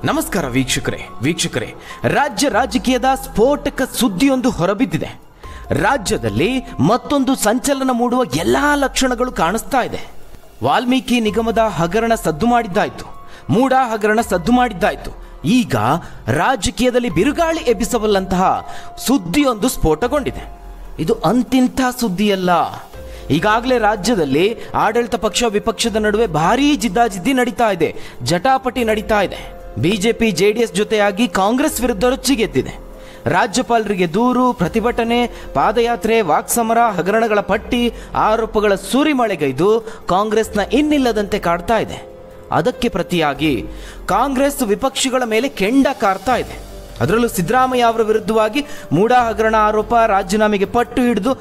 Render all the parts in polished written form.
ನಮಸ್ಕಾರ ವೀಕ್ಷಕರೇ, ರಾಜ್ಯ ರಾಜಕೀಯದ ಸ್ಫೋಟಕ ಸುದ್ದಿಯೊಂದು ಹೊರಬಿದ್ದಿದೆ. ರಾಜ್ಯದಲ್ಲಿ ಮತ್ತೊಂದು ಸಂಚಲನ ಮೂಡುವ ಎಲ್ಲಾ ಲಕ್ಷಣಗಳು ಕಾಣಿಸ್ತಾ ಇದೆ. ವಾಲ್ಮೀಕಿ ನಿಗಮದ ಹಗರಣ ಸದ್ದು ಮಾಡಿದ್ದಾಯ್ತು, ಮೂಡ ಹಗರಣ ಸದ್ದು ಮಾಡಿದ್ದಾಯ್ತು. ಈಗ ರಾಜಕೀಯದಲ್ಲಿ ಬಿರುಗಾಳಿ ಎಬ್ಬಿಸಬಲ್ಲಂತಹ ಸುದ್ದಿಯೊಂದು ಸ್ಫೋಟಗೊಂಡಿದೆ. ಇದು ಅಂತಿಂಥ ಸುದ್ದಿಯಲ್ಲ. ಈಗಾಗಲೇ ರಾಜ್ಯದಲ್ಲಿ ಆಡಳಿತ ಪಕ್ಷ ವಿಪಕ್ಷದ ನಡುವೆ ಭಾರೀ ಜಿದ್ದಾಜಿದ್ದಿ ನಡೀತಾ ಇದೆ, ಜಟಾಪಟಿ ನಡೀತಾ ಇದೆ. ಬಿಜೆಪಿ ಜೆಡಿಎಸ್ ಜೊತೆಯಾಗಿ ಕಾಂಗ್ರೆಸ್ ವಿರುದ್ಧ ರೊಚ್ಚಿಗೆದ್ದಿದೆ. ರಾಜ್ಯಪಾಲರಿಗೆ ದೂರು, ಪ್ರತಿಭಟನೆ, ಪಾದಯಾತ್ರೆ, ವಾಕ್ಸಮರ, ಹಗರಣಗಳ ಪಟ್ಟಿ, ಆರೋಪಗಳ ಸುರಿಮಳೆಗೈದು ಕಾಂಗ್ರೆಸ್ನ ಇನ್ನಿಲ್ಲದಂತೆ ಕಾಡ್ತಾ ಇದೆ. ಅದಕ್ಕೆ ಪ್ರತಿಯಾಗಿ ಕಾಂಗ್ರೆಸ್ ವಿಪಕ್ಷಗಳ ಮೇಲೆ ಕೆಂಡ ಕಾರ್ತಾ ಇದೆ. ಅದರಲ್ಲೂ ಸಿದ್ದರಾಮಯ್ಯ ಅವರ ವಿರುದ್ಧವಾಗಿ ಮೂಡ ಹಗರಣ ಆರೋಪ, ರಾಜೀನಾಮೆಗೆ ಪಟ್ಟು ಹಿಡಿದು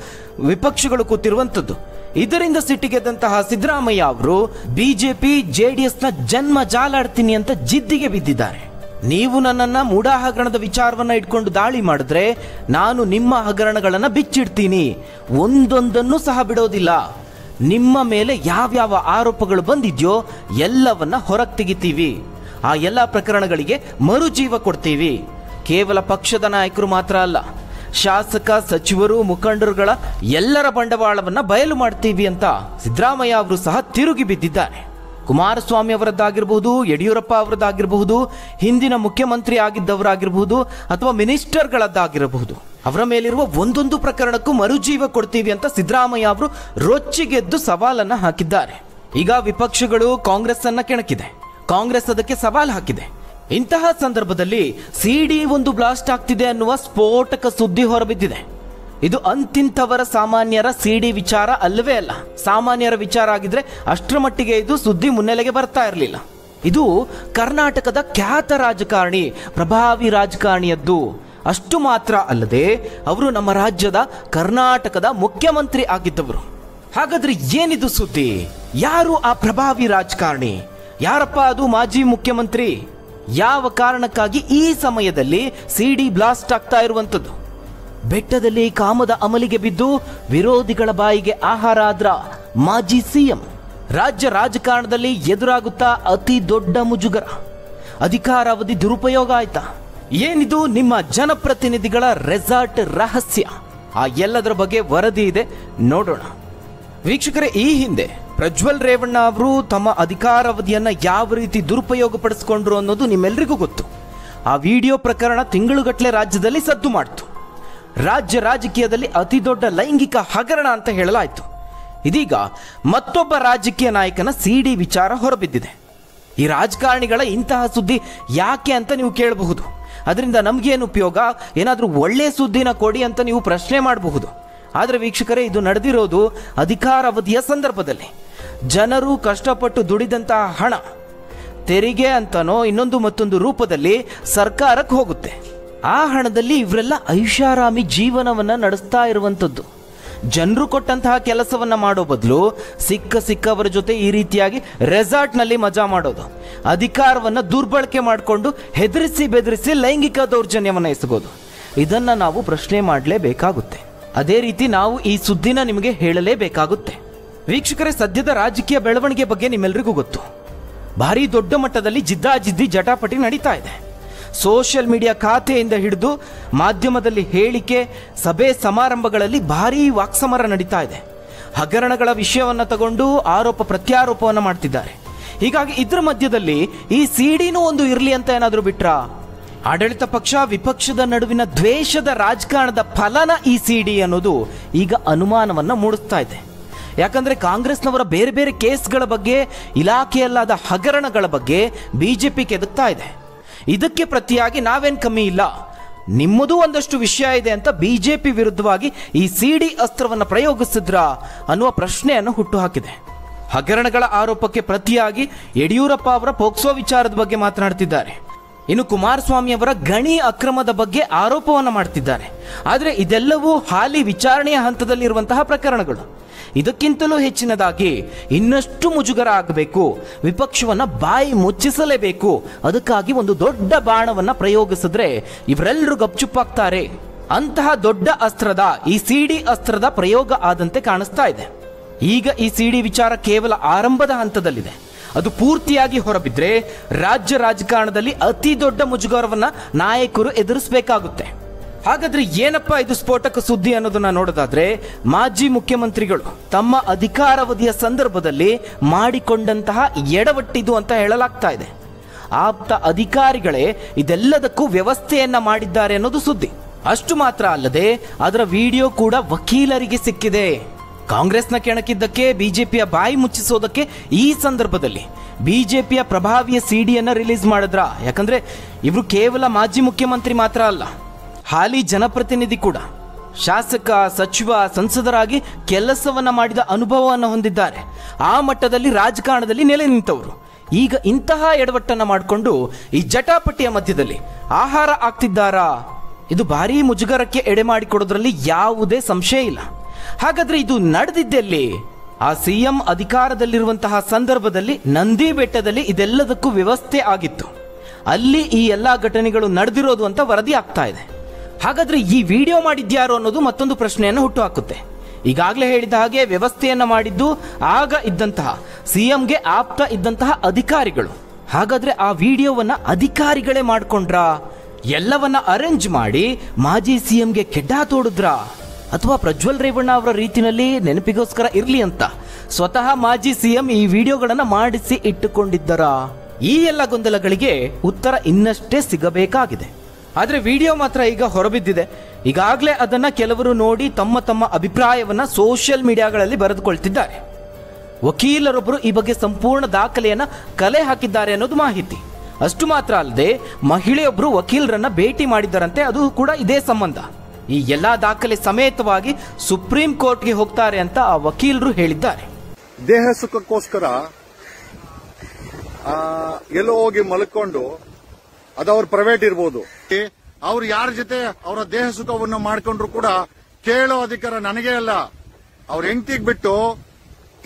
ವಿಪಕ್ಷಗಳು ಕೂತಿರುವಂಥದ್ದು. ಇದರಿಂದ ಸಿಟ್ಟಿಗೆದ್ದಂತಹ ಸಿದ್ದರಾಮಯ್ಯ ಅವರು ಬಿಜೆಪಿ ಜೆಡಿಎಸ್ನ ಜನ್ಮ ಜಾಲಾಡ್ತೀನಿ ಅಂತ ಜಿದ್ದಿಗೆ ಬಿದ್ದಿದ್ದಾರೆ. ನೀವು ನನ್ನನ್ನು ಮೂಡ ಹಗರಣದ ವಿಚಾರವನ್ನ ಇಟ್ಕೊಂಡು ದಾಳಿ ಮಾಡಿದ್ರೆ ನಾನು ನಿಮ್ಮ ಹಗರಣಗಳನ್ನು ಬಿಚ್ಚಿಡ್ತೀನಿ, ಒಂದೊಂದನ್ನು ಸಹ ಬಿಡೋದಿಲ್ಲ. ನಿಮ್ಮ ಮೇಲೆ ಯಾವ್ಯಾವ ಆರೋಪಗಳು ಬಂದಿದ್ಯೋ ಎಲ್ಲವನ್ನ ಹೊರಗೆ ತೆಗಿತೀವಿ. ಆ ಎಲ್ಲ ಪ್ರಕರಣಗಳಿಗೆ ಮರುಜೀವ ಕೊಡ್ತೀವಿ. ಕೇವಲ ಪಕ್ಷದ ನಾಯಕರು ಮಾತ್ರ ಅಲ್ಲ, ಶಾಸಕ, ಸಚಿವರು, ಮುಖಂಡರುಗಳ ಎಲ್ಲರ ಬಂಡವಾಳವನ್ನ ಬಯಲು ಮಾಡ್ತೀವಿ ಅಂತ ಸಿದ್ದರಾಮಯ್ಯ ಅವರು ಸಹ ತಿರುಗಿ ಬಿದ್ದಿದ್ದಾರೆ. ಕುಮಾರಸ್ವಾಮಿ ಅವರದ್ದಾಗಿರಬಹುದು, ಯಡಿಯೂರಪ್ಪ ಅವರದ್ದಾಗಿರಬಹುದು, ಹಿಂದಿನ ಮುಖ್ಯಮಂತ್ರಿ ಆಗಿದ್ದವರಾಗಿರಬಹುದು ಅಥವಾ ಮಿನಿಸ್ಟರ್ಗಳದ್ದಾಗಿರಬಹುದು, ಅವರ ಮೇಲಿರುವ ಒಂದೊಂದು ಪ್ರಕರಣಕ್ಕೂ ಮರುಜೀವ ಕೊಡ್ತೀವಿ ಅಂತ ಸಿದ್ದರಾಮಯ್ಯ ಅವರು ರೊಚ್ಚಿಗೆದ್ದು ಸವಾಲನ್ನ ಹಾಕಿದ್ದಾರೆ. ಈಗ ವಿಪಕ್ಷಗಳು ಕಾಂಗ್ರೆಸ್ ಅನ್ನ ಕೆಣಕಿದೆ, ಕಾಂಗ್ರೆಸ್ ಅದಕ್ಕೆ ಸವಾಲು ಹಾಕಿದೆ. ಇಂತಹ ಸಂದರ್ಭದಲ್ಲಿ ಸಿಡಿ ಒಂದು ಬ್ಲಾಸ್ಟ್ ಆಗ್ತಿದೆ ಅನ್ನುವ ಸ್ಫೋಟಕ ಸುದ್ದಿ ಹೊರಬಿದ್ದಿದೆ. ಇದು ಅಂತಿಂಥವರ ಸಾಮಾನ್ಯರ ಸಿಡಿ ವಿಚಾರ ಅಲ್ಲವೇ ಅಲ್ಲ. ಸಾಮಾನ್ಯರ ವಿಚಾರ ಆಗಿದ್ರೆ ಅಷ್ಟರ ಮಟ್ಟಿಗೆ ಇದು ಸುದ್ದಿ ಮುನ್ನೆಲೆಗೆ ಬರ್ತಾ ಇರಲಿಲ್ಲ. ಇದು ಕರ್ನಾಟಕದ ಖ್ಯಾತ ರಾಜಕಾರಣಿ, ಪ್ರಭಾವಿ ರಾಜಕಾರಣಿಯದ್ದು. ಅಷ್ಟು ಮಾತ್ರ ಅಲ್ಲದೆ ಅವರು ನಮ್ಮ ರಾಜ್ಯದ ಕರ್ನಾಟಕದ ಮುಖ್ಯಮಂತ್ರಿ ಆಗಿದ್ದವರು. ಹಾಗಾದ್ರೆ ಏನಿದು ಸುದ್ದಿ? ಯಾರು ಆ ಪ್ರಭಾವಿ ರಾಜಕಾರಣಿ? ಯಾರಪ್ಪ ಅದು ಮಾಜಿ ಮುಖ್ಯಮಂತ್ರಿ? ಯಾವ ಕಾರಣಕ್ಕಾಗಿ ಈ ಸಮಯದಲ್ಲಿ ಸಿಡಿ ಬ್ಲಾಸ್ಟ್ ಆಗ್ತಾ ಇರುವಂಥದ್ದು? ಬೆಟ್ಟದಲ್ಲಿ ಕಾಮದ ಅಮಲಿಗೆ ಬಿದ್ದು ವಿರೋಧಿಗಳ ಬಾಯಿಗೆ ಆಹಾರ ಆದ್ರ ಮಾಜಿ ಸಿಎಂ. ರಾಜ್ಯ ರಾಜಕಾರಣದಲ್ಲಿ ಎದುರಾಗುತ್ತಾ ಅತಿ ದೊಡ್ಡ ಮುಜುಗರ, ಅಧಿಕಾರಾವಧಿ ದುರುಪಯೋಗ ಆಯ್ತಾ? ಏನಿದು ನಿಮ್ಮ ಜನಪ್ರತಿನಿಧಿಗಳ ರೆಸಾರ್ಟ್ ರಹಸ್ಯ? ಆ ಎಲ್ಲದರ ಬಗ್ಗೆ ವರದಿ ಇದೆ, ನೋಡೋಣ. ವೀಕ್ಷಕರೇ, ಈ ಹಿಂದೆ ಪ್ರಜ್ವಲ್ ರೇವಣ್ಣ ಅವರು ತಮ್ಮ ಅಧಿಕಾರಾವಧಿಯನ್ನು ಯಾವ ರೀತಿ ದುರುಪಯೋಗ ಪಡಿಸಿಕೊಂಡ್ರು ಅನ್ನೋದು ನಿಮ್ಮೆಲ್ಲರಿಗೂ ಗೊತ್ತು. ಆ ವಿಡಿಯೋ ಪ್ರಕರಣ ತಿಂಗಳುಗಟ್ಟಲೆ ರಾಜ್ಯದಲ್ಲಿ ಸದ್ದು ಮಾಡಿತು. ರಾಜ್ಯ ರಾಜಕೀಯದಲ್ಲಿ ಅತಿ ದೊಡ್ಡ ಲೈಂಗಿಕ ಹಗರಣ ಅಂತ ಹೇಳಲಾಯಿತು. ಇದೀಗ ಮತ್ತೊಬ್ಬ ರಾಜಕೀಯ ನಾಯಕನ ಸಿಡಿ ವಿಚಾರ ಹೊರಬಿದ್ದಿದೆ. ಈ ರಾಜಕಾರಣಿಗಳ ಇಂತಹ ಸುದ್ದಿ ಯಾಕೆ ಅಂತ ನೀವು ಕೇಳಬಹುದು. ಅದರಿಂದ ನಮಗೇನು ಉಪಯೋಗ? ಏನಾದರೂ ಒಳ್ಳೆಯ ಸುದ್ದಿನ ಕೊಡಿ ಅಂತ ನೀವು ಪ್ರಶ್ನೆ ಮಾಡಬಹುದು. ಆದರೆ ವೀಕ್ಷಕರೇ, ಇದು ನಡೆದಿರೋದು ಅಧಿಕಾರಾವಧಿಯ ಸಂದರ್ಭದಲ್ಲಿ. ಜನರು ಕಷ್ಟಪಟ್ಟು ದುಡಿದಂತಹ ಹಣ ತೆರಿಗೆ ಅಂತನೋ ಇನ್ನೊಂದು ಮತ್ತೊಂದು ರೂಪದಲ್ಲಿ ಸರ್ಕಾರಕ್ಕೆ ಹೋಗುತ್ತೆ. ಆ ಹಣದಲ್ಲಿ ಇವರೆಲ್ಲ ಐಷಾರಾಮಿ ಜೀವನವನ್ನ ನಡೆಸ್ತಾ ಇರುವಂಥದ್ದು. ಜನರು ಕೊಟ್ಟಂತಹ ಕೆಲಸವನ್ನ ಮಾಡೋ ಬದಲು ಸಿಕ್ಕವರ ಜೊತೆ ಈ ರೀತಿಯಾಗಿ ರೆಸಾರ್ಟ್ನಲ್ಲಿ ಮಜಾ ಮಾಡೋದು, ಅಧಿಕಾರವನ್ನ ದುರ್ಬಳಕೆ ಮಾಡಿಕೊಂಡು ಹೆದರಿಸಿ ಬೆದರಿಸಿ ಲೈಂಗಿಕ ದೌರ್ಜನ್ಯವನ್ನು ಎಸಗೋದು, ಇದನ್ನ ನಾವು ಪ್ರಶ್ನೆ ಮಾಡಲೇಬೇಕಾಗುತ್ತೆ. ಅದೇ ರೀತಿ ನಾವು ಈ ಸುದ್ದಿನ ನಿಮಗೆ ಹೇಳಲೇಬೇಕಾಗುತ್ತೆ. ವೀಕ್ಷಕರೇ, ಸದ್ಯದ ರಾಜಕೀಯ ಬೆಳವಣಿಗೆ ಬಗ್ಗೆ ನಿಮ್ಮೆಲ್ಲರಿಗೂ ಗೊತ್ತು. ಭಾರಿ ದೊಡ್ಡ ಮಟ್ಟದಲ್ಲಿ ಜಿದ್ದಾಜಿದ್ದಿ ಜಟಾಪಟಿ ನಡೀತಾ ಇದೆ. ಸೋಷಿಯಲ್ ಮೀಡಿಯಾ ಖಾತೆಯಿಂದ ಹಿಡಿದು ಮಾಧ್ಯಮದಲ್ಲಿ ಹೇಳಿಕೆ, ಸಭೆ ಸಮಾರಂಭಗಳಲ್ಲಿ ಭಾರೀ ವಾಕ್ಸಮರ ನಡೀತಾ ಇದೆ. ಹಗರಣಗಳ ವಿಷಯವನ್ನು ತಗೊಂಡು ಆರೋಪ ಪ್ರತ್ಯಾರೋಪವನ್ನು ಮಾಡ್ತಿದ್ದಾರೆ. ಹೀಗಾಗಿ ಇದರ ಮಧ್ಯದಲ್ಲಿ ಈ ಸಿಡಿನೂ ಒಂದು ಇರಲಿ ಅಂತ ಏನಾದರೂ ಬಿಟ್ರಾ? ಆಡಳಿತ ಪಕ್ಷ ವಿಪಕ್ಷದ ನಡುವಿನ ದ್ವೇಷದ ರಾಜಕಾರಣದ ಫಲನ ಈ ಸಿಡಿ ಅನ್ನೋದು ಈಗ ಅನುಮಾನವನ್ನ ಮೂಡಿಸ್ತಾ ಇದೆ. ಯಾಕಂದ್ರೆ ಕಾಂಗ್ರೆಸ್ನವರ ಬೇರೆ ಬೇರೆ ಕೇಸ್ಗಳ ಬಗ್ಗೆ, ಇಲಾಖೆಯಲ್ಲಾದ ಹಗರಣಗಳ ಬಗ್ಗೆ ಬಿಜೆಪಿ ಕೆದಕ್ತಾ ಇದೆ. ಇದಕ್ಕೆ ಪ್ರತಿಯಾಗಿ ನಾವೇನ್ ಕಮ್ಮಿ ಇಲ್ಲ, ನಿಮ್ಮದು ಒಂದಷ್ಟು ವಿಷಯ ಇದೆ ಅಂತ ಬಿಜೆಪಿ ವಿರುದ್ಧವಾಗಿ ಈ ಸಿಡಿ ಅಸ್ತ್ರವನ್ನು ಪ್ರಯೋಗಿಸಿದ್ರಾ ಅನ್ನುವ ಪ್ರಶ್ನೆಯನ್ನು ಹುಟ್ಟುಹಾಕಿದೆ. ಹಗರಣಗಳ ಆರೋಪಕ್ಕೆ ಪ್ರತಿಯಾಗಿ ಯಡಿಯೂರಪ್ಪ ಅವರ ಪೋಕ್ಸೋ ವಿಚಾರದ ಬಗ್ಗೆ ಮಾತನಾಡ್ತಿದ್ದಾರೆ. ಇನ್ನು ಕುಮಾರಸ್ವಾಮಿ ಅವರ ಗಣಿ ಅಕ್ರಮದ ಬಗ್ಗೆ ಆರೋಪವನ್ನು ಮಾಡ್ತಿದ್ದಾರೆ. ಆದರೆ ಇದೆಲ್ಲವೂ ಹಾಲಿ ವಿಚಾರಣೆಯ ಹಂತದಲ್ಲಿರುವಂತಹ ಪ್ರಕರಣಗಳು. ಇದಕ್ಕಿಂತಲೂ ಹೆಚ್ಚಿನದಾಗಿ ಇನ್ನಷ್ಟು ಮುಜುಗರ ಆಗಬೇಕು, ವಿಪಕ್ಷವನ್ನ ಬಾಯಿ ಮುಚ್ಚಿಸಲೇಬೇಕು. ಅದಕ್ಕಾಗಿ ಒಂದು ದೊಡ್ಡ ಬಾಣವನ್ನ ಪ್ರಯೋಗಿಸಿದ್ರೆ ಇವರೆಲ್ಲರೂ ಗಪ್ಚುಪ್ಪಾಗ್ತಾರೆ. ಅಂತಹ ದೊಡ್ಡ ಅಸ್ತ್ರದ ಈ ಸಿಡಿ ಅಸ್ತ್ರದ ಪ್ರಯೋಗ ಆದಂತೆ ಕಾಣಿಸ್ತಾ ಇದೆ. ಈಗ ಈ ಸಿಡಿ ವಿಚಾರ ಕೇವಲ ಆರಂಭದ ಹಂತದಲ್ಲಿದೆ. ಅದು ಪೂರ್ತಿಯಾಗಿ ಹೊರಬಿದ್ರೆ ರಾಜ್ಯ ರಾಜಕಾರಣದಲ್ಲಿ ಅತಿ ದೊಡ್ಡ ಮುಜುಗರವನ್ನ ನಾಯಕರು ಎದುರಿಸಬೇಕಾಗುತ್ತೆ. ಹಾಗಾದ್ರೆ ಏನಪ್ಪಾ ಇದು ಸ್ಫೋಟಕ ಸುದ್ದಿ ಅನ್ನೋದನ್ನ ನೋಡೋದಾದ್ರೆ, ಮಾಜಿ ಮುಖ್ಯಮಂತ್ರಿಗಳು ತಮ್ಮ ಅಧಿಕಾರಾವಧಿಯ ಸಂದರ್ಭದಲ್ಲಿ ಮಾಡಿಕೊಂಡಂತಹ ಎಡವಟ್ಟಿದು ಅಂತ ಹೇಳಲಾಗ್ತಾ ಇದೆ. ಆಪ್ತ ಅಧಿಕಾರಿಗಳೇ ಇದೆಲ್ಲದಕ್ಕೂ ವ್ಯವಸ್ಥೆಯನ್ನ ಮಾಡಿದ್ದಾರೆ ಅನ್ನೋದು ಸುದ್ದಿ. ಅಷ್ಟು ಮಾತ್ರ ಅಲ್ಲದೆ ಅದರ ವಿಡಿಯೋ ಕೂಡ ವಕೀಲರಿಗೆ ಸಿಕ್ಕಿದೆ. ಕಾಂಗ್ರೆಸ್ನ ಕೆಣಕಿದ್ದಕ್ಕೆ ಬಿಜೆಪಿಯ ಬಾಯಿ ಮುಚ್ಚಿಸೋದಕ್ಕೆ ಈ ಸಂದರ್ಭದಲ್ಲಿ ಬಿಜೆಪಿಯ ಪ್ರಭಾವಿಯ ಸಿಡಿಯನ್ನ ರಿಲೀಸ್ ಮಾಡಿದ್ರ. ಯಾಕಂದ್ರೆ ಇವರು ಕೇವಲ ಮಾಜಿ ಮುಖ್ಯಮಂತ್ರಿ ಮಾತ್ರ ಅಲ್ಲ, ಹಾಲಿ ಜನಪ್ರತಿನಿಧಿ ಕೂಡ. ಶಾಸಕ, ಸಚಿವ, ಸಂಸದರಾಗಿ ಕೆಲಸವನ್ನ ಮಾಡಿದ ಅನುಭವವನ್ನು ಹೊಂದಿದ್ದಾರೆ. ಆ ಮಟ್ಟದಲ್ಲಿ ರಾಜಕಾರಣದಲ್ಲಿ ನೆಲೆ ನಿಂತವರು. ಈಗ ಇಂತಹ ಎಡವಟ್ಟನ್ನ ಮಾಡಿಕೊಂಡು ಈ ಜಟಾಪಟಿಯ ಮಧ್ಯದಲ್ಲಿ ಆಹಾರ ಆಗ್ತಿದ್ದಾರಾ? ಇದು ಭಾರೀ ಮುಜುಗರಕ್ಕೆ ಎಡೆ ಮಾಡಿಕೊಡೋದ್ರಲ್ಲಿ ಯಾವುದೇ ಸಂಶಯ ಇಲ್ಲ. ಹಾಗಾದ್ರೆ ಇದು ನಡೆದಿದ್ದೆಲ್ಲಿ? ಆ ಸಿಎಂ ಅಧಿಕಾರದಲ್ಲಿರುವಂತಹ ಸಂದರ್ಭದಲ್ಲಿ ನಂದಿ ಬೆಟ್ಟದಲ್ಲಿ ಇದೆಲ್ಲದಕ್ಕೂ ವ್ಯವಸ್ಥೆ ಆಗಿತ್ತು. ಅಲ್ಲಿ ಈ ಎಲ್ಲಾ ಘಟನೆಗಳು ನಡೆದಿರೋದು ಅಂತ ವರದಿ ಆಗ್ತಾ ಇದೆ. ಹಾಗಾದ್ರೆ ಈ ವಿಡಿಯೋ ಮಾಡಿದ್ಯಾರು ಅನ್ನೋದು ಮತ್ತೊಂದು ಪ್ರಶ್ನೆಯನ್ನು ಹುಟ್ಟುಹಾಕುತ್ತೆ. ಈಗಾಗಲೇ ಹೇಳಿದ ಹಾಗೆ ವ್ಯವಸ್ಥೆಯನ್ನ ಮಾಡಿದ್ದು ಆಗ ಇದ್ದಂತಹ ಸಿಎಂಗೆ ಆಪ್ತ ಇದ್ದಂತಹ ಅಧಿಕಾರಿಗಳು. ಹಾಗಾದ್ರೆ ಆ ವಿಡಿಯೋವನ್ನ ಅಧಿಕಾರಿಗಳೇ ಮಾಡ್ಕೊಂಡ್ರಾ? ಎಲ್ಲವನ್ನ ಅರೇಂಜ್ ಮಾಡಿ ಮಾಜಿ ಸಿಎಂಗೆ ಕೆಡ್ಡ ತೋಡಿದ್ರಾ? ಅಥವಾ ಪ್ರಜ್ವಲ್ ರೇವಣ್ಣ ಅವರ ರೀತಿಯಲ್ಲಿ ನೆನಪಿಗೋಸ್ಕರ ಇರ್ಲಿ ಅಂತ ಸ್ವತಃ ಮಾಜಿ ಸಿಎಂ ಈ ವಿಡಿಯೋಗಳನ್ನ ಮಾಡಿಸಿ ಇಟ್ಟುಕೊಂಡಿದ್ದರಾ? ಈ ಎಲ್ಲ ಗೊಂದಲಗಳಿಗೆ ಉತ್ತರ ಇನ್ನಷ್ಟೇ ಸಿಗಬೇಕಾಗಿದೆ. ಆದ್ರೆ ವಿಡಿಯೋ ಮಾತ್ರ ಈಗ ಹೊರಬಿದ್ದಿದೆ. ಈಗಾಗಲೇ ಅದನ್ನ ಕೆಲವರು ನೋಡಿ ತಮ್ಮ ತಮ್ಮ ಅಭಿಪ್ರಾಯವನ್ನ ಸೋಷಿಯಲ್ ಮೀಡಿಯಾಗಳಲ್ಲಿ ಬರೆದುಕೊಳ್ತಿದ್ದಾರೆ. ವಕೀಲರೊಬ್ಬರು ಈ ಬಗ್ಗೆ ಸಂಪೂರ್ಣ ದಾಖಲೆಯನ್ನ ಕಲೆ ಹಾಕಿದ್ದಾರೆ ಅನ್ನೋದು ಮಾಹಿತಿ. ಅಷ್ಟು ಮಾತ್ರ ಅಲ್ಲದೆ ಮಹಿಳೆಯೊಬ್ಬರು ವಕೀಲರನ್ನ ಭೇಟಿ ಮಾಡಿದ್ದಾರಂತೆ, ಅದು ಕೂಡ ಇದೇ ಸಂಬಂಧ. ಈ ಎಲ್ಲಾ ದಾಖಲೆ ಸಮೇತವಾಗಿ ಸುಪ್ರೀಂ ಕೋರ್ಟ್ಗೆ ಹೋಗ್ತಾರೆ ಅಂತ ಆ ವಕೀಲರು ಹೇಳಿದ್ದಾರೆ. ದೇಹ ಸುಖಕ್ಕೋಸ್ಕರ ಎಲ್ಲೋ ಹೋಗಿ ಮಲ್ಕೊಂಡು ಅದು ಅವ್ರ ಪ್ರೈವೇಟ್ ಇರ್ಬೋದು, ಅವ್ರು ಯಾರ ಜೊತೆ ಅವರ ದೇಹ ಸುಖವನ್ನು ಮಾಡ್ಕೊಂಡ್ರು ಕೂಡ ಕೇಳೋ ಅಧಿಕಾರ ನನಗೇ ಅಲ್ಲ. ಅವ್ರ ಹೆಂಡತಿಗೆ ಬಿಟ್ಟು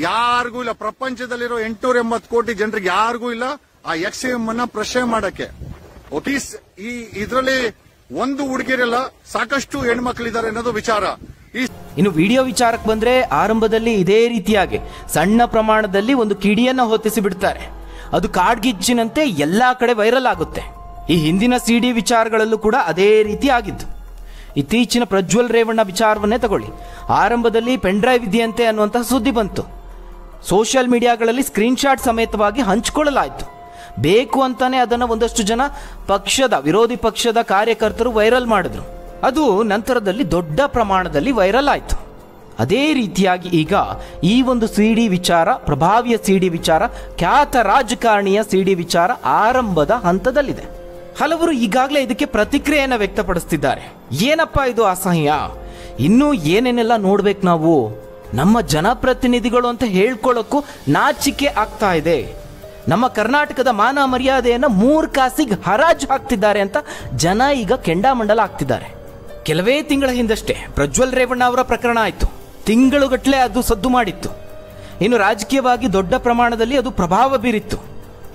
ಯಾರಿಗೂ ಇಲ್ಲ. ಪ್ರಪಂಚದಲ್ಲಿರೋ 880 ಕೋಟಿ ಜನರಿಗೆ ಯಾರಿಗೂ ಇಲ್ಲ ಆ ಎಕ್ಸ್ಎಂ ಅನ್ನ ಪ್ರಶ್ನೆ ಮಾಡಕ್ಕೆ. ಈ ಇದರಲ್ಲಿ ಒಂದು ಹುಡುಗಿರಲ್ಲ, ಸಾಕಷ್ಟು ಹೆಣ್ಮಕ್ಳಿದ್ದಾರೆ ಅನ್ನೋದು ವಿಚಾರ. ಇನ್ನು ವಿಡಿಯೋ ವಿಚಾರಕ್ಕೆ ಬಂದ್ರೆ, ಆರಂಭದಲ್ಲಿ ಇದೇ ರೀತಿಯಾಗಿ ಸಣ್ಣ ಪ್ರಮಾಣದಲ್ಲಿ ಒಂದು ಕಿಡಿಯನ್ನ ಹೊತ್ತಿಸಿ ಬಿಡ್ತಾರೆ. ಅದು ಕಾಡ್ಗಿಚ್ಚಿನಂತೆ ಎಲ್ಲಾ ಕಡೆ ವೈರಲ್ ಆಗುತ್ತೆ. ಈ ಹಿಂದಿನ ಸಿಡಿ ವಿಚಾರಗಳಲ್ಲೂ ಕೂಡ ಅದೇ ರೀತಿ ಆಗಿದ್ದು. ಇತ್ತೀಚಿನ ಪ್ರಜ್ವಲ್ ರೇವಣ್ಣ ವಿಚಾರವನ್ನೇ ತಗೊಳ್ಳಿ. ಆರಂಭದಲ್ಲಿ ಪೆನ್ ಡ್ರೈವ್ ಇದೆಯಂತೆ ಅನ್ನುವಂತಹ ಸುದ್ದಿ ಬಂತು. ಸೋಷಿಯಲ್ ಮೀಡಿಯಾಗಳಲ್ಲಿ ಸ್ಕ್ರೀನ್ ಶಾಟ್ ಸಮೇತವಾಗಿ ಹಂಚಿಕೊಳ್ಳಲಾಯಿತು. ಬೇಕು ಅಂತಾನೆ ಅದನ್ನು ಒಂದಷ್ಟು ಜನ ವಿರೋಧಿ ಪಕ್ಷದ ಕಾರ್ಯಕರ್ತರು ವೈರಲ್ ಮಾಡಿದ್ರು. ಅದು ನಂತರದಲ್ಲಿ ದೊಡ್ಡ ಪ್ರಮಾಣದಲ್ಲಿ ವೈರಲ್ ಆಯಿತು. ಅದೇ ರೀತಿಯಾಗಿ ಈಗ ಈ ಒಂದು ಸಿಡಿ ವಿಚಾರ, ಪ್ರಭಾವಿಯ ಸಿಡಿ ವಿಚಾರ, ಖ್ಯಾತ ರಾಜಕಾರಣಿಯ ಸಿಡಿ ವಿಚಾರ ಆರಂಭದ ಹಂತದಲ್ಲಿದೆ. ಹಲವರು ಈಗಾಗಲೇ ಇದಕ್ಕೆ ಪ್ರತಿಕ್ರಿಯೆಯನ್ನು ವ್ಯಕ್ತಪಡಿಸುತ್ತಿದ್ದಾರೆ. ಏನಪ್ಪಾ ಇದು ಅಸಹ್ಯ, ಇನ್ನೂ ಏನೇನೆಲ್ಲ ನೋಡ್ಬೇಕು ನಾವು, ನಮ್ಮ ಜನಪ್ರತಿನಿಧಿಗಳು ಅಂತ ಹೇಳ್ಕೊಳ್ಳೋಕ್ಕೂ ನಾಚಿಕೆ ಆಗ್ತಾ ಇದೆ, ನಮ್ಮ ಕರ್ನಾಟಕದ ಮಾನ ಮರ್ಯಾದೆಯನ್ನು 3 ಕಾಸಿಗೆ ಹರಾಜು ಹಾಕ್ತಿದ್ದಾರೆ ಅಂತ ಜನ ಈಗ ಕೆಂಡಾಮಂಡಲ ಆಗ್ತಿದ್ದಾರೆ. ಕೆಲವೇ ತಿಂಗಳ ಹಿಂದಷ್ಟೇ ಪ್ರಜ್ವಲ್ ರೇವಣ್ಣ ಅವರ ಪ್ರಕರಣ ಆಯಿತು. ತಿಂಗಳುಗಟ್ಟಲೆ ಅದು ಸದ್ದು ಮಾಡಿತ್ತು. ಇನ್ನು ರಾಜಕೀಯವಾಗಿ ದೊಡ್ಡ ಪ್ರಮಾಣದಲ್ಲಿ ಅದು ಪ್ರಭಾವ ಬೀರಿತ್ತು.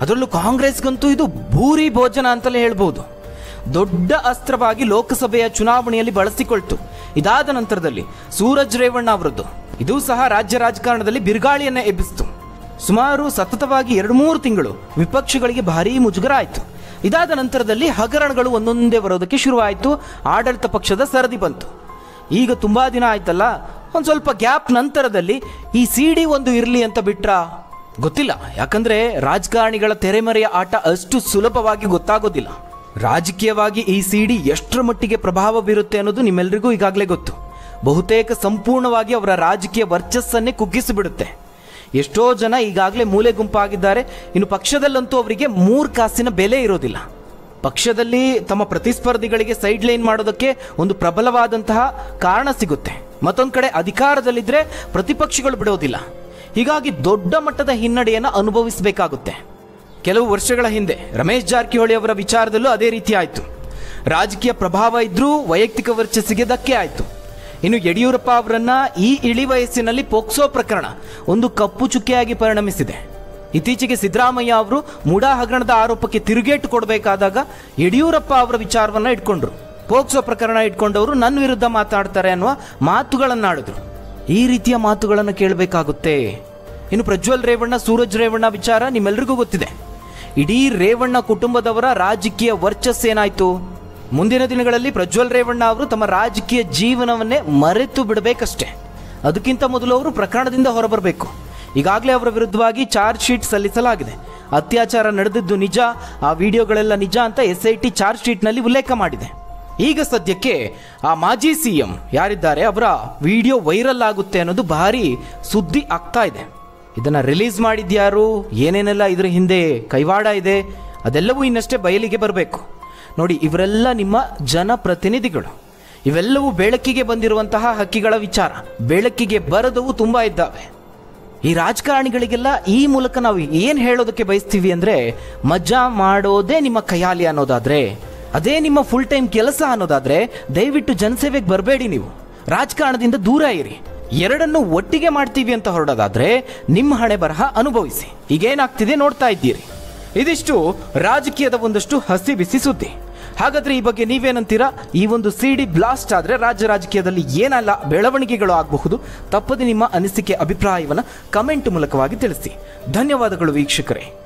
ಅದರಲ್ಲೂ ಕಾಂಗ್ರೆಸ್ಗಂತೂ ಇದು ಭೂರಿ ಭೋಜನ ಅಂತಲೇ ಹೇಳ್ಬೋದು. ದೊಡ್ಡ ಅಸ್ತ್ರವಾಗಿ ಲೋಕಸಭೆಯ ಚುನಾವಣೆಯಲ್ಲಿ ಬಳಸಿಕೊಳ್ತು. ಇದಾದ ನಂತರದಲ್ಲಿ ಸೂರಜ್ ರೇವಣ್ಣ ಅವರದ್ದು ಇದು ಸಹ ರಾಜ್ಯ ರಾಜಕಾರಣದಲ್ಲಿ ಬಿರುಗಾಳಿಯನ್ನ ಎಬ್ಬಿಸಿತು. ಸುಮಾರು ಸತತವಾಗಿ 2-3 ತಿಂಗಳು ವಿಪಕ್ಷಗಳಿಗೆ ಭಾರೀ ಮುಜುಗರ ಆಯಿತು. ಇದಾದ ನಂತರದಲ್ಲಿ ಹಗರಣಗಳು ಒಂದೊಂದೇ ಬರೋದಕ್ಕೆ ಶುರುವಾಯಿತು. ಆಡಳಿತ ಪಕ್ಷದ ಸರದಿ ಬಂತು. ಈಗ ತುಂಬಾ ದಿನ ಆಯ್ತಲ್ಲ, ಒಂದು ಸ್ವಲ್ಪ ಗ್ಯಾಪ್ ನಂತರದಲ್ಲಿ ಈ ಸಿಡಿ ಒಂದು ಇರಲಿ ಅಂತ ಬಿಟ್ರಾ ಗೊತ್ತಿಲ್ಲ. ಯಾಕಂದ್ರೆ ರಾಜಕಾರಣಿಗಳ ತೆರೆಮರೆಯ ಆಟ ಅಷ್ಟು ಸುಲಭವಾಗಿ ಗೊತ್ತಾಗೋದಿಲ್ಲ. ರಾಜಕೀಯವಾಗಿ ಈ ಸಿಡಿ ಎಷ್ಟರ ಮಟ್ಟಿಗೆ ಪ್ರಭಾವ ಬೀರುತ್ತೆ ಅನ್ನೋದು ನಿಮ್ಮೆಲ್ಲರಿಗೂ ಈಗಾಗಲೇ ಗೊತ್ತು. ಬಹುತೇಕ ಸಂಪೂರ್ಣವಾಗಿ ಅವರ ರಾಜಕೀಯ ವರ್ಚಸ್ಸನ್ನೇ ಕುಗ್ಗಿಸಿಬಿಡುತ್ತೆ. ಎಷ್ಟೋ ಜನ ಈಗಾಗಲೇ ಮೂಲೆ ಗುಂಪಾಗಿದ್ದಾರೆ. ಇನ್ನು ಪಕ್ಷದಲ್ಲಂತೂ ಅವರಿಗೆ 3 ಕಾಸಿನ ಬೆಲೆ ಇರೋದಿಲ್ಲ. ಪಕ್ಷದಲ್ಲಿ ತಮ್ಮ ಪ್ರತಿಸ್ಪರ್ಧಿಗಳಿಗೆ ಸೈಡ್ ಲೈನ್ ಮಾಡೋದಕ್ಕೆ ಒಂದು ಪ್ರಬಲವಾದಂತಹ ಕಾರಣ ಸಿಗುತ್ತೆ. ಮತ್ತೊಂದು ಕಡೆ ಅಧಿಕಾರದಲ್ಲಿದ್ದರೆ ಪ್ರತಿಪಕ್ಷಗಳು ಬಿಡೋದಿಲ್ಲ. ಹೀಗಾಗಿ ದೊಡ್ಡ ಮಟ್ಟದ ಹಿನ್ನಡೆಯನ್ನು ಅನುಭವಿಸಬೇಕಾಗುತ್ತೆ. ಕೆಲವು ವರ್ಷಗಳ ಹಿಂದೆ ರಮೇಶ್ ಜಾರಕಿಹೊಳಿ ಅವರ ವಿಚಾರದಲ್ಲೂ ಅದೇ ರೀತಿ ಆಯಿತು. ರಾಜಕೀಯ ಪ್ರಭಾವ ಇದ್ರೂ ವೈಯಕ್ತಿಕ ವರ್ಚಸ್ಸಿಗೆ ಧಕ್ಕೆ ಆಯಿತು. ಇನ್ನು ಯಡಿಯೂರಪ್ಪ ಅವರನ್ನ ಈ ಇಳಿ ವಯಸ್ಸಿನಲ್ಲಿ ಪೋಕ್ಸೋ ಪ್ರಕರಣ ಒಂದು ಕಪ್ಪು ಚುಕ್ಕೆಯಾಗಿ ಪರಿಣಮಿಸಿದೆ. ಇತ್ತೀಚೆಗೆ ಸಿದ್ದರಾಮಯ್ಯ ಅವರು ಮೂಡಾ ಹಗರಣದ ಆರೋಪಕ್ಕೆ ತಿರುಗೇಟು ಕೊಡಬೇಕಾದಾಗ ಯಡಿಯೂರಪ್ಪ ಅವರ ವಿಚಾರವನ್ನ ಇಟ್ಕೊಂಡ್ರು. ಪೋಕ್ಸೋ ಪ್ರಕರಣ ಇಟ್ಕೊಂಡವರು ನನ್ನ ವಿರುದ್ಧ ಮಾತಾಡ್ತಾರೆ ಅನ್ನುವ ಮಾತುಗಳನ್ನಾಡಿದ್ರು. ಈ ರೀತಿಯ ಮಾತುಗಳನ್ನು ಕೇಳಬೇಕಾಗುತ್ತೆ. ಇನ್ನು ಪ್ರಜ್ವಲ್ ರೇವಣ್ಣ, ಸೂರಜ್ ರೇವಣ್ಣ ವಿಚಾರ ನಿಮ್ಮೆಲ್ರಿಗೂ ಗೊತ್ತಿದೆ. ಇಡೀ ರೇವಣ್ಣ ಕುಟುಂಬದವರ ರಾಜಕೀಯ ವರ್ಚಸ್ಸೇನಾಯ್ತು? ಮುಂದಿನ ದಿನಗಳಲ್ಲಿ ಪ್ರಜ್ವಲ್ ರೇವಣ್ಣ ಅವರು ತಮ್ಮ ರಾಜಕೀಯ ಜೀವನವನ್ನೇ ಮರೆತು ಬಿಡಬೇಕಷ್ಟೇ. ಅದಕ್ಕಿಂತ ಮೊದಲು ಅವರು ಪ್ರಕರಣದಿಂದ ಹೊರಬರಬೇಕು. ಈಗಾಗಲೇ ಅವರ ವಿರುದ್ಧವಾಗಿ ಚಾರ್ಜ್ ಶೀಟ್ ಸಲ್ಲಿಸಲಾಗಿದೆ. ಅತ್ಯಾಚಾರ ನಡೆದಿದ್ದು ನಿಜ, ಆ ವಿಡಿಯೋಗಳೆಲ್ಲ ನಿಜ ಅಂತ SIT ಚಾರ್ಜ್ ಶೀಟ್ನಲ್ಲಿ ಉಲ್ಲೇಖ ಮಾಡಿದೆ. ಈಗ ಸದ್ಯಕ್ಕೆ ಆ ಮಾಜಿ CM ಯಾರಿದ್ದಾರೆ ಅವರ ವಿಡಿಯೋ ವೈರಲ್ ಆಗುತ್ತೆ ಅನ್ನೋದು ಭಾರಿ ಸುದ್ದಿ ಆಗ್ತಾ ಇದೆ. ಇದನ್ನು ರಿಲೀಸ್ ಮಾಡಿದ್ಯಾರು, ಏನೇನೆಲ್ಲ ಇದರ ಹಿಂದೆ ಕೈವಾಡ ಇದೆ, ಅದೆಲ್ಲವೂ ಇನ್ನಷ್ಟೇ ಬಯಲಿಗೆ ಬರಬೇಕು. ನೋಡಿ, ಇವರೆಲ್ಲ ನಿಮ್ಮ ಜನಪ್ರತಿನಿಧಿಗಳು. ಇವೆಲ್ಲವೂ ಬೆಳಕಿಗೆ ಬಂದಿರುವಂತಹ ಹಕ್ಕಿಗಳ ವಿಚಾರ. ಬೆಳಕಿಗೆ ಬರದವು ತುಂಬ ಇದ್ದಾವೆ. ಈ ರಾಜಕಾರಣಿಗಳಿಗೆಲ್ಲ ಈ ಮೂಲಕ ನಾವು ಏನು ಹೇಳೋದಕ್ಕೆ ಬಯಸ್ತೀವಿ ಅಂದರೆ, ಮಜಾ ಮಾಡೋದೇ ನಿಮ್ಮ ಕೈಯಾಲಿ ಅನ್ನೋದಾದರೆ, ಅದೇ ನಿಮ್ಮ ಫುಲ್ ಟೈಮ್ ಕೆಲಸ ಅನ್ನೋದಾದರೆ ದಯವಿಟ್ಟು ಜನಸೇವೆಗೆ ಬರಬೇಡಿ. ನೀವು ರಾಜಕಾರಣದಿಂದ ದೂರ ಇರಿ. ಎರಡನ್ನು ಒಟ್ಟಿಗೆ ಮಾಡ್ತೀವಿ ಅಂತ ಹೊರಡೋದಾದ್ರೆ ನಿಮ್ಮ ಹಣೆ ಬರಹ ಅನುಭವಿಸಿ. ಈಗೇನಾಗ್ತಿದೆ ನೋಡ್ತಾ ಇದ್ದೀರಿ. ಇದಿಷ್ಟು ರಾಜಕೀಯದ ಒಂದಷ್ಟು ಹಸಿ ಬಿಸಿ ಸುದ್ದಿ. ಹಾಗಾದ್ರೆ ಈ ಬಗ್ಗೆ ನೀವೇನಂತೀರಾ? ಈ ಒಂದು CD ಬ್ಲಾಸ್ಟ್ ಆದ್ರೆ ರಾಜ್ಯ ರಾಜಕೀಯದಲ್ಲಿ ಏನೆಲ್ಲ ಬೆಳವಣಿಗೆಗಳು ಆಗಬಹುದು? ತಪ್ಪದೆ ನಿಮ್ಮ ಅನಿಸಿಕೆ, ಅಭಿಪ್ರಾಯವನ್ನು ಕಮೆಂಟ್ ಮೂಲಕವಾಗಿ ತಿಳಿಸಿ. ಧನ್ಯವಾದಗಳು ವೀಕ್ಷಕರೇ.